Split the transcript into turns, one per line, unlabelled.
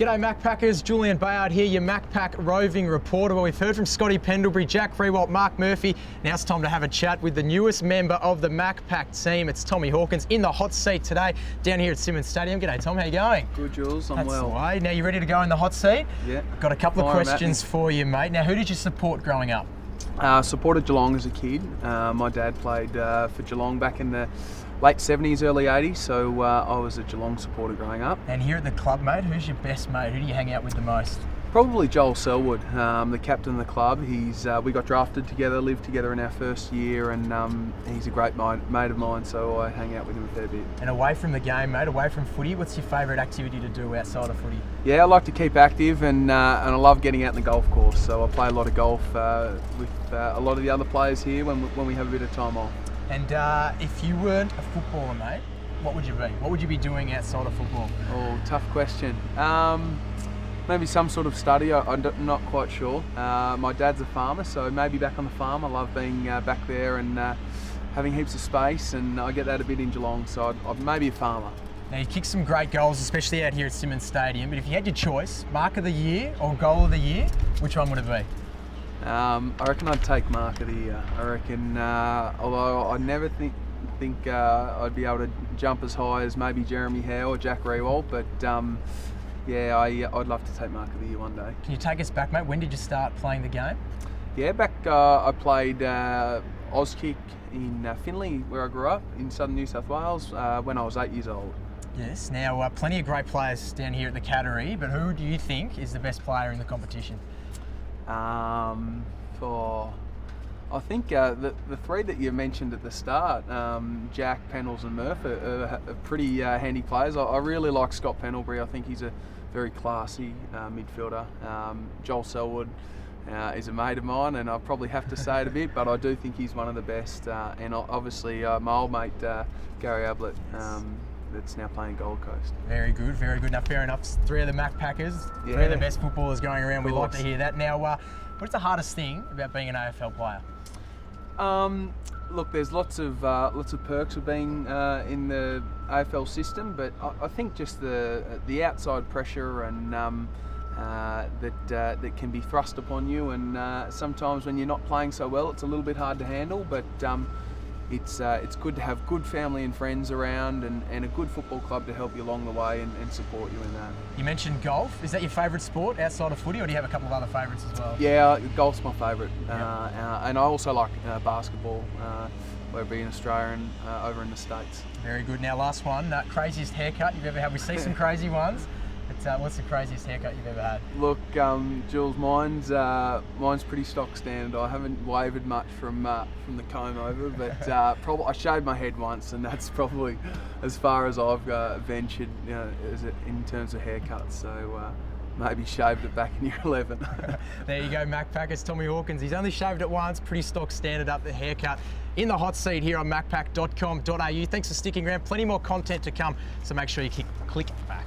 G'day Macpackers, Julian Bayard here, your Macpack roving reporter. Well, we've heard from Scotty Pendlebury, Jack Riewoldt, Mark Murphy. Now it's time to have a chat with the newest member of the Macpack team. It's Tommy Hawkins in the hot seat today down here at Simmons Stadium. G'day Tom, how you going?
Good, Jules, I'm
That's
well.
the way. Now you ready to go in the hot seat?
Yeah.
Got a couple of
Fire 'em
questions for you, mate. Now, who did you support growing up?
Supported Geelong as a kid. My dad played for Geelong back in the late 70s, early 80s, so I was a Geelong supporter growing up.
And here at the club, mate, who's your best mate? Who do you hang out with the most?
Probably Joel Selwood, the captain of the club. We got drafted together, lived together in our first year, and he's a great mate of mine, so I hang out with him a fair bit.
And away from the game, mate, away from footy, what's your favourite activity to do outside of footy?
Yeah, I like to keep active, and I love getting out in the golf course, so I play a lot of golf with a lot of the other players here when we have a bit of time off.
And if you weren't a footballer, mate, what would you be? What would you be doing outside of football?
Oh, tough question. Maybe some sort of study, I'm not quite sure. My dad's a farmer, so maybe back on the farm. I love being back there and having heaps of space, and I get that a bit in Geelong, so I'd maybe a farmer.
Now, you kicked some great goals, especially out here at Simmons Stadium, but if you had your choice, mark of the year or goal of the year, which one would it be?
I reckon I'd take mark of the year. I reckon, although I never think I'd be able to jump as high as maybe Jeremy Howe or Jack Riewoldt, but yeah, I'd love to take mark of the year one day.
Can you take us back, mate? When did you start playing the game?
Yeah, back I played Auskick in Finley, where I grew up, in southern New South Wales, when I was 8 years old.
Yes. Now, plenty of great players down here at the Cattery, but who do you think is the best player in the competition?
I think the three that you mentioned at the start, Jack, Pennells and Murph, are pretty handy players. I really like Scott Pendlebury. I think he's a very classy midfielder. Joel Selwood is a mate of mine, and I probably have to say it a bit, but I do think he's one of the best. And obviously my old mate Gary Ablett, that's now playing Gold Coast.
Very good, very good. Now, fair enough. Three of the Macpackers, three of the best footballers going around. We like to hear that. Now, what's the hardest thing about being an AFL player?
Look, there's lots of perks of being in the AFL system, but I think just the outside pressure and that can be thrust upon you, and sometimes when you're not playing so well, it's a little bit hard to handle. But it's good to have good family and friends around, and a good football club to help you along the way and support you in that.
You mentioned golf. Is that your favourite sport outside of footy, or do you have a couple of other favourites as well?
Yeah, golf's my favourite.
Yep.
And I also like basketball, whether it be in Australia and over in the States.
Very good. Now, last one, craziest haircut you've ever had. We see some crazy ones. But what's the craziest haircut you've ever had?
Look, Jules, mine's pretty stock standard. I haven't wavered much from the comb over, but I shaved my head once, and that's probably as far as I've ventured, in terms of haircuts. So maybe shaved it back in year 11.
There you go, Macpackers. Tommy Hawkins. He's only shaved it once. Pretty stock standard up the haircut. In the hot seat here on macpack.com.au. Thanks for sticking around. Plenty more content to come, so make sure you click back.